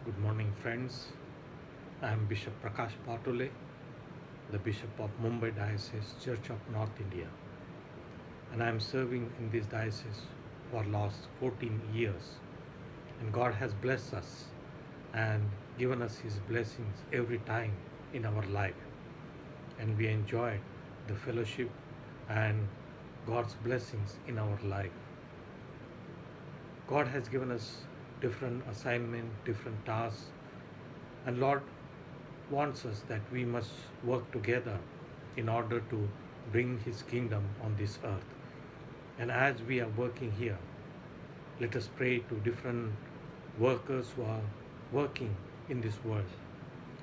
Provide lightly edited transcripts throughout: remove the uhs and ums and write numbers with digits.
Good morning, friends. I am Bishop Prakash Patole, the Bishop of Mumbai Diocese, Church of North India, and I am serving in this diocese for last 14 years. And God has blessed us and given us His blessings every time in our life, and we enjoyed the fellowship and God's blessings in our life. God has given us different assignment, different tasks, and Lord wants us that we must work together in order to bring His kingdom on this earth. And as we are working here, let us pray to different workers who are working in this world.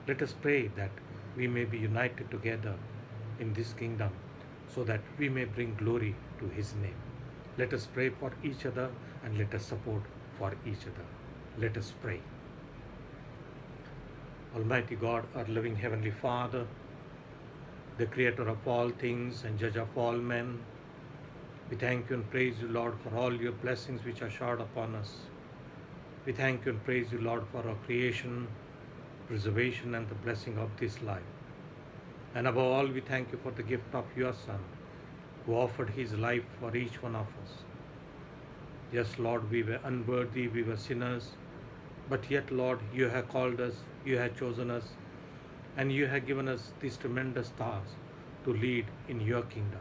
Let us pray that we may be united together in this kingdom so that we may bring glory to His name. Let us pray for each other and let us support for each other. Let us pray. Almighty God, our living Heavenly Father, the Creator of all things and Judge of all men, we thank you and praise you, Lord, for all your blessings which are showered upon us. We thank you and praise you, Lord, for our creation, preservation, and the blessing of this life. And above all, we thank you for the gift of your Son, who offered his life for each one of us. Yes, Lord, we were unworthy, we were sinners, but yet, Lord, you have called us, you have chosen us, and you have given us this tremendous task to lead in your kingdom.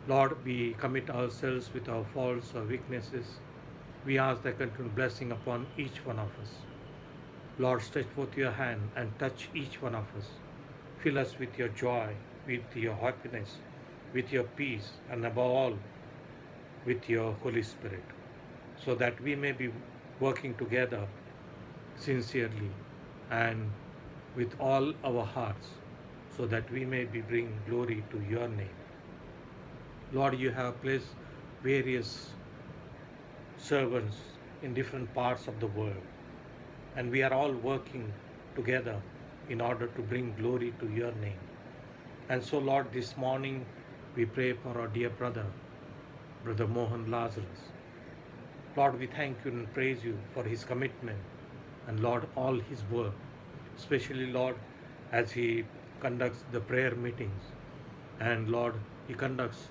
Lord, we commit ourselves with our faults, our weaknesses. We ask thy continued blessing upon each one of us. Lord, stretch forth your hand and touch each one of us. Fill us with your joy, with your happiness, with your peace, and above all, with your Holy Spirit, so that we may be working together sincerely and with all our hearts, so that we may be bring glory to your name. Lord, you have placed various servants in different parts of the world, and we are all working together in order to bring glory to your name. And so, Lord, this morning we pray for our dear brother, Brother Mohan Lazarus. Lord, we thank you and praise you for his commitment and, Lord, all his work, especially, Lord, as he conducts the prayer meetings and, Lord, he conducts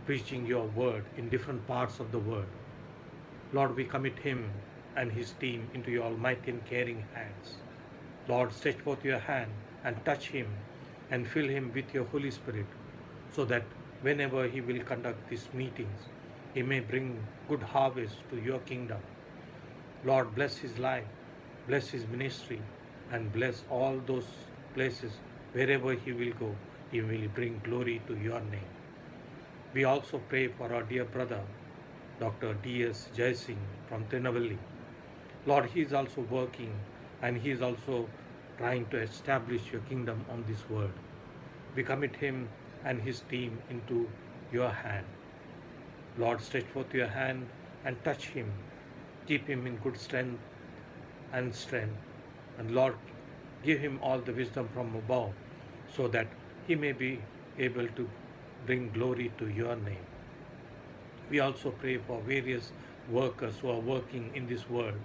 preaching your word in different parts of the world. Lord, we commit him and his team into your almighty and caring hands. Lord, stretch forth your hand and touch him and fill him with your Holy Spirit, so that whenever he will conduct these meetings, he may bring good harvest to your kingdom. Lord, bless his life, bless his ministry, and bless all those places wherever he will go, he will bring glory to your name. We also pray for our dear brother, Dr. D.S. Jaisingh from Trinavalli. Lord, he is also working and he is also trying to establish your kingdom on this world. We commit him and his team into your hand. Lord, stretch forth your hand and touch him. Keep him in good strength. And Lord, give him all the wisdom from above, so that he may be able to bring glory to your name. We also pray for various workers who are working in this world.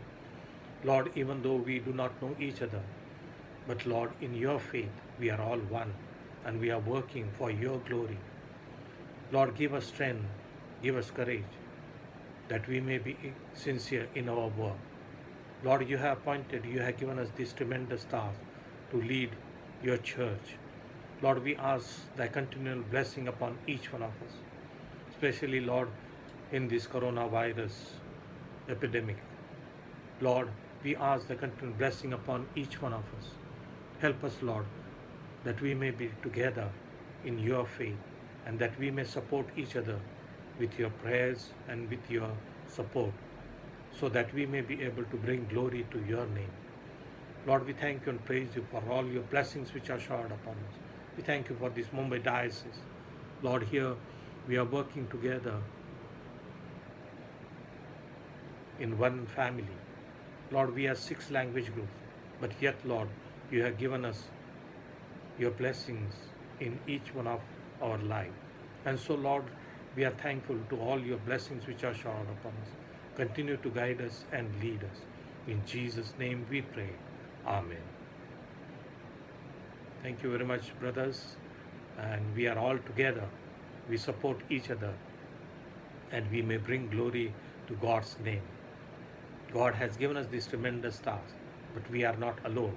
Lord, even though we do not know each other, but Lord, in your faith, we are all one and we are working for your glory. Lord, give us strength, give us courage, that we may be sincere in our work. Lord, you have appointed, you have given us this tremendous task to lead your church. Lord, we ask thy continual blessing upon each one of us, especially, Lord, in this coronavirus epidemic. Lord, we ask the continual blessing upon each one of us. Help us, Lord, that we may be together in your faith and that we may support each other with your prayers and with your support, so that we may be able to bring glory to your name. Lord, we thank you and praise you for all your blessings which are showered upon us. We thank you for this Mumbai diocese. Lord, here we are working together in one family. Lord, we are 6 language groups, but yet, Lord, you have given us your blessings in each one of our life. And so, Lord, we are thankful to all your blessings which are showered upon us. Continue to guide us and lead us. In Jesus' name we pray. Amen. Thank you very much, brothers. And we are all together. We support each other and we may bring glory to God's name. God has given us this tremendous task, but we are not alone.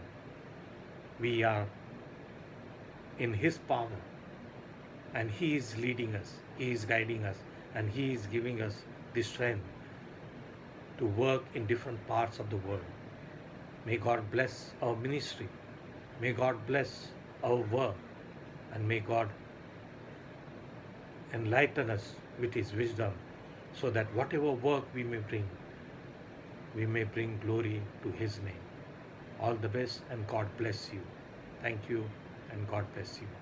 We are in His power, and He is leading us, He is guiding us, and He is giving us the strength to work in different parts of the world. May God bless our ministry. May God bless our work, and may God enlighten us with His wisdom so that whatever work we may bring glory to His name. All the best, and God bless you. Thank you, and God bless you.